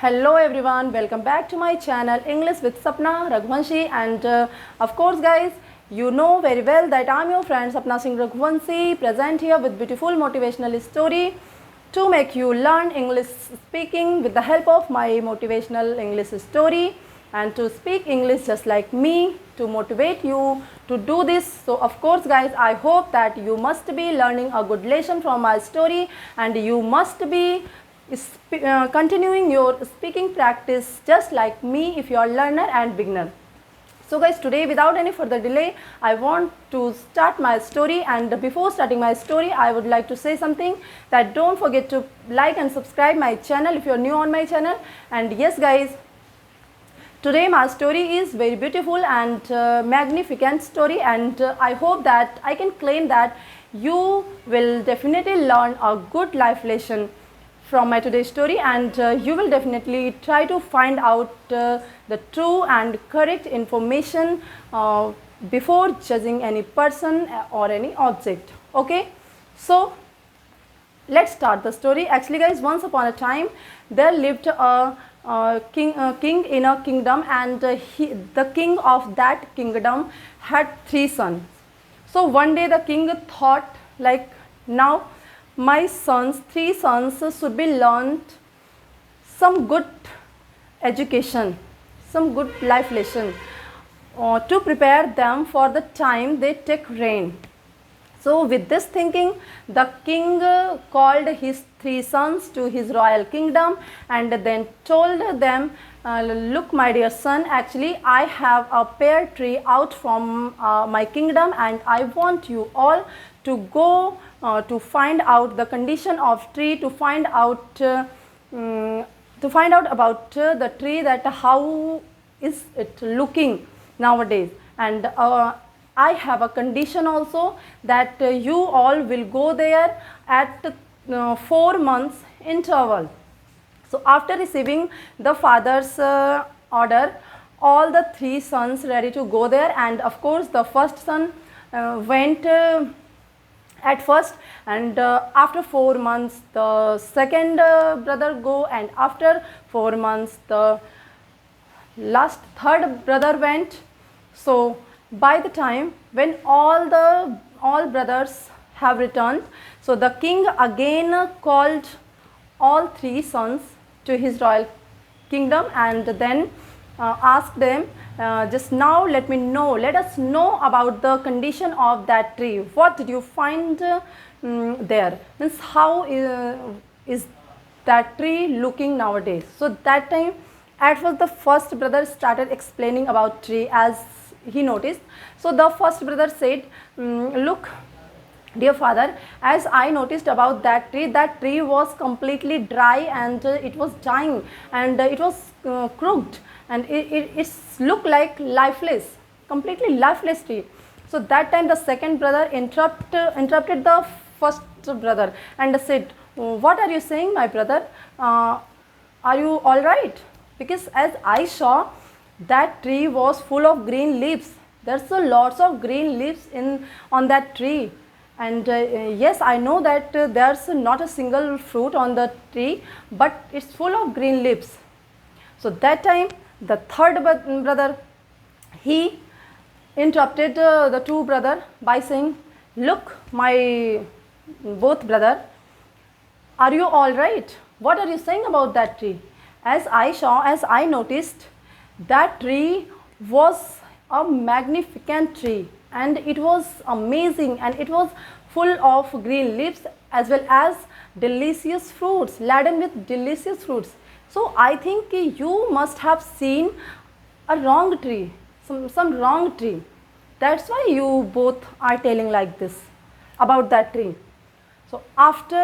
Hello everyone, welcome back to my channel English with Sapna Raghuvanshi, and of course guys, you know very well that I am your friend Sapna Raghuvanshi, present here with beautiful motivational story to make you learn English speaking with the help of my motivational English story, and to speak English just like me, to motivate you to do this. So of course guys, I hope that you must be learning a good lesson from my story, and you must be continuing your speaking practice just like me if you are learner and beginner. So guys, today without any further delay, I want to start my story, and before starting my story I would like to say something, that don't forget to like and subscribe my channel if you are new on my channel. And yes guys, today my story is very beautiful and magnificent story, and I hope that I can claim that you will definitely learn a good life lesson from my today's story, and you will definitely try to find out the true and correct information before judging any person or any object. Okay, so let's start the story. Actually guys, once upon a time there lived a king in a kingdom, and the king of that kingdom had 3 sons. So one day the king thought, like, now my 3 sons should be learned some good education, some good life lesson to prepare them for the time they take reign. So with this thinking, the king called his 3 sons to his royal kingdom and then told them, look my dear son, actually I have a pear tree out from my kingdom, and I want you all to go to find out the condition of tree, to find out about the tree, that how is it looking nowadays. And I have a condition also, that you all will go there at 4 months interval. So after receiving the father's order, all the 3 sons ready to go there, and of course the first son went at first, and after 4 months the second brother go, and after 4 months the third brother went. So by the time when all brothers have returned, so the king again called all 3 sons to his royal kingdom, and then asked them, just now let us know about the condition of that tree. What did you find there? Means how is that tree looking nowadays? So that time at first the first brother started explaining about tree as he noticed. So the first brother said, look dear father, as I noticed about that tree was completely dry, and it was dying, and it was crooked, and it looked like lifeless, completely lifeless tree. So that time the second brother interrupted the first brother and said, what are you saying my brother, are you all right? Because as I saw, that tree was full of green leaves. There's lots of green leaves on that tree, and yes, I know that there's not a single fruit on the tree, but it's full of green leaves. So that time the third brother, he interrupted the 2 brother by saying, look my both brother, are you all right? What are you saying about that tree? As I noticed, that tree was a magnificent tree, and it was amazing, and it was full of green leaves as well as delicious fruits, laden with delicious fruits. So I think you must have seen a wrong tree, some wrong tree. That's why you both are telling like this about that tree. So after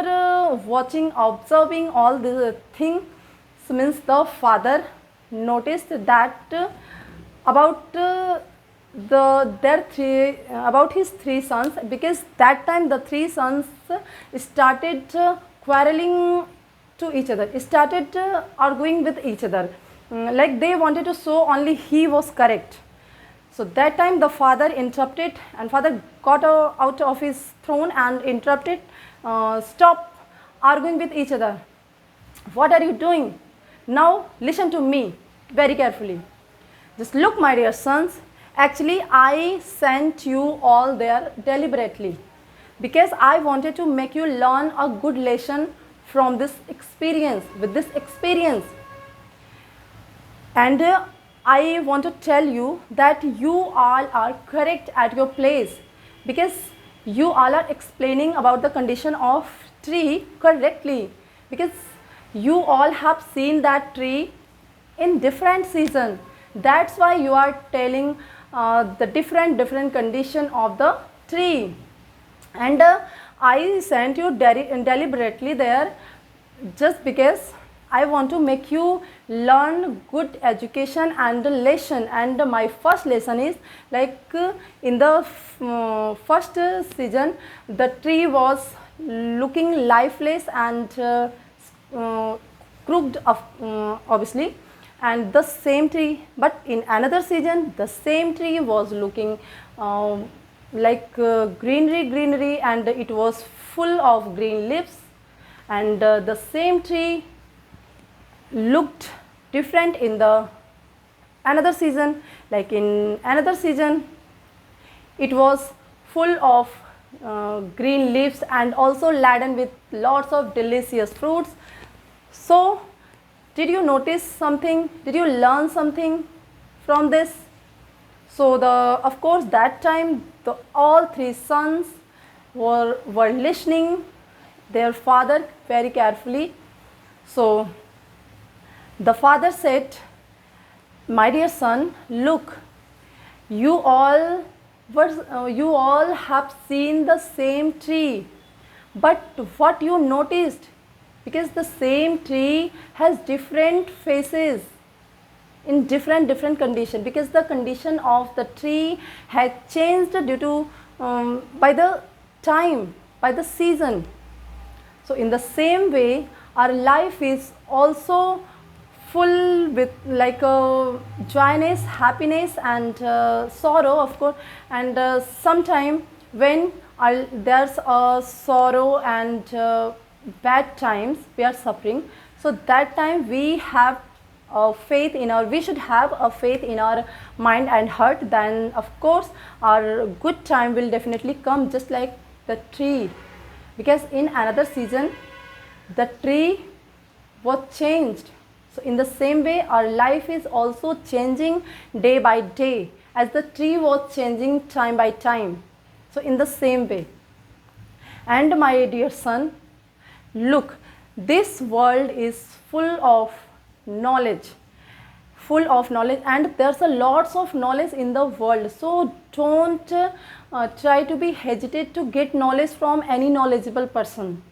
observing all the things, means the father noticed that about his 3 sons, because that time the 3 sons started quarreling to each other, started arguing with each other, like they wanted to show only he was correct. So that time the father interrupted, and father got out of his throne and interrupted, stop arguing with each other, what are you doing? Now listen to me very carefully. Just look, my dear sons. Actually, I sent you all there deliberately because I wanted to make you learn a good lesson from this experience, with this experience. And I want to tell you that you all are correct at your place because you all are explaining about the condition of tree correctly, because you all have seen that tree in different season. That's why you are telling the different condition of the tree. And I sent you deliberately there just because I want to make you learn good education and lesson. And my first lesson is like in the first season, the tree was looking lifeless and crooked, obviously. And the same tree, but in another season, the same tree was looking like greenery, and it was full of green leaves. And the same tree looked different in the another season. Like in another season, it was full of green leaves and also laden with lots of delicious fruits. So did you notice something? Did you learn something from this? So of course that time all three sons were listening their father very carefully. So the father said, my dear son, look, you all have seen the same tree, but what you noticed, because the same tree has different faces in different condition, because the condition of the tree had changed due to by the time, by the season. So in the same way, our life is also full with like joyness, happiness and sorrow, of course. And sometime when there's a sorrow and bad times, we are suffering, so that time we have faith in we should have a faith in our mind and heart. Then of course our good time will definitely come, just like the tree, because in another season the tree was changed. So in the same way, our life is also changing day by day, as the tree was changing time by time. So in the same way. And my dear son, look, this world is full of knowledge, and there's a lots of knowledge in the world. So don't try to be hesitant to get knowledge from any knowledgeable person.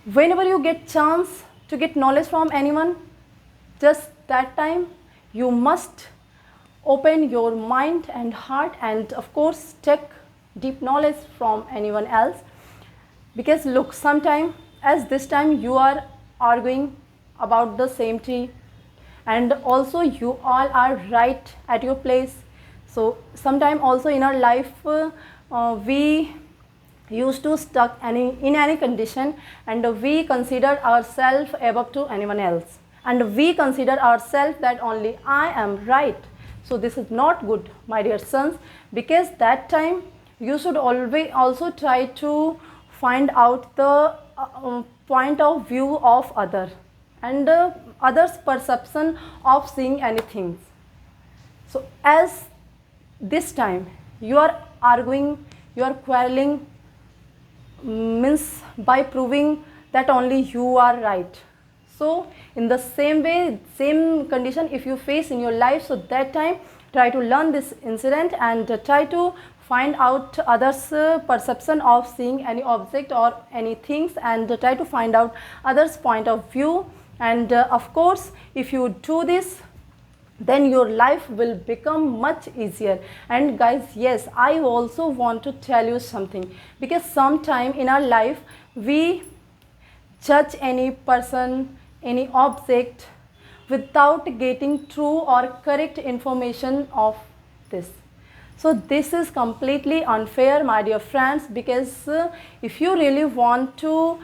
Whenever you get chance to get knowledge from anyone, just that time you must open your mind and heart, and of course take deep knowledge from anyone else. Because look, sometime as this time you are arguing about the same tree, and also you all are right at your place. So sometime also in our life we used to stuck in any condition, and we consider ourselves above to anyone else, and we consider ourselves that only I am right. So this is not good, my dear sons, because that time you should always also try to find out the point of view of other, and others' perception of seeing anything. So as this time you are arguing, you are quarreling, means by proving that only you are right. So in the same way, same condition if you face in your life, so that time try to learn this incident and try to find out others' perception of seeing any object or any things, and try to find out others' point of view. And of course if you do this, then your life will become much easier. And guys, yes, I also want to tell you something, because sometime in our life we judge any person, any object without getting true or correct information of this. So this is completely unfair, my dear friends, because if you really want to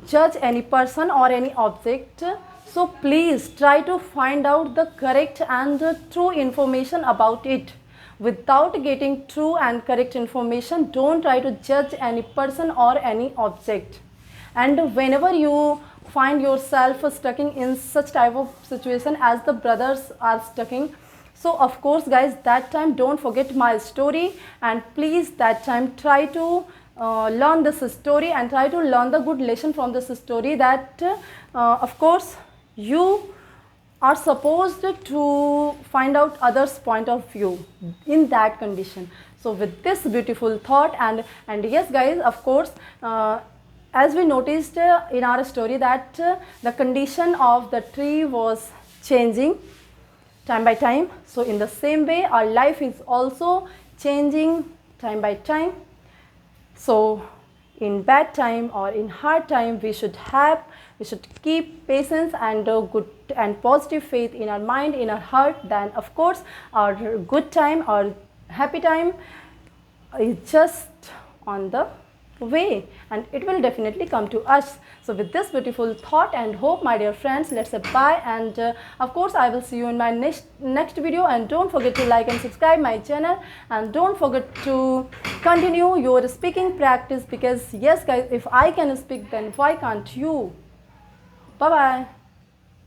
judge any person or any object. So please try to find out the correct and true information about it. Without getting true and correct information, don't try to judge any person or any object. And whenever you find yourself stuck in such type of situation as the brothers are stuck in, so of course guys, that time don't forget my story, and please that time try to learn this story and try to learn the good lesson from this story, that of course you are supposed to find out others' point of view in that condition. So with this beautiful thought, and yes guys, of course, as we noticed in our story that the condition of the tree was changing time by time. So in the same way, our life is also changing time by time. So in bad time or in hard time, we should keep patience and good and positive faith in our mind, in our heart. Then of course our good time, our happy time is just on the way, and it will definitely come to us. So with this beautiful thought and hope, my dear friends, let's say bye, and of course I will see you in my next video. And don't forget to like and subscribe my channel, and don't forget to continue your speaking practice, because yes guys, if I can speak, then why can't you? Bye bye.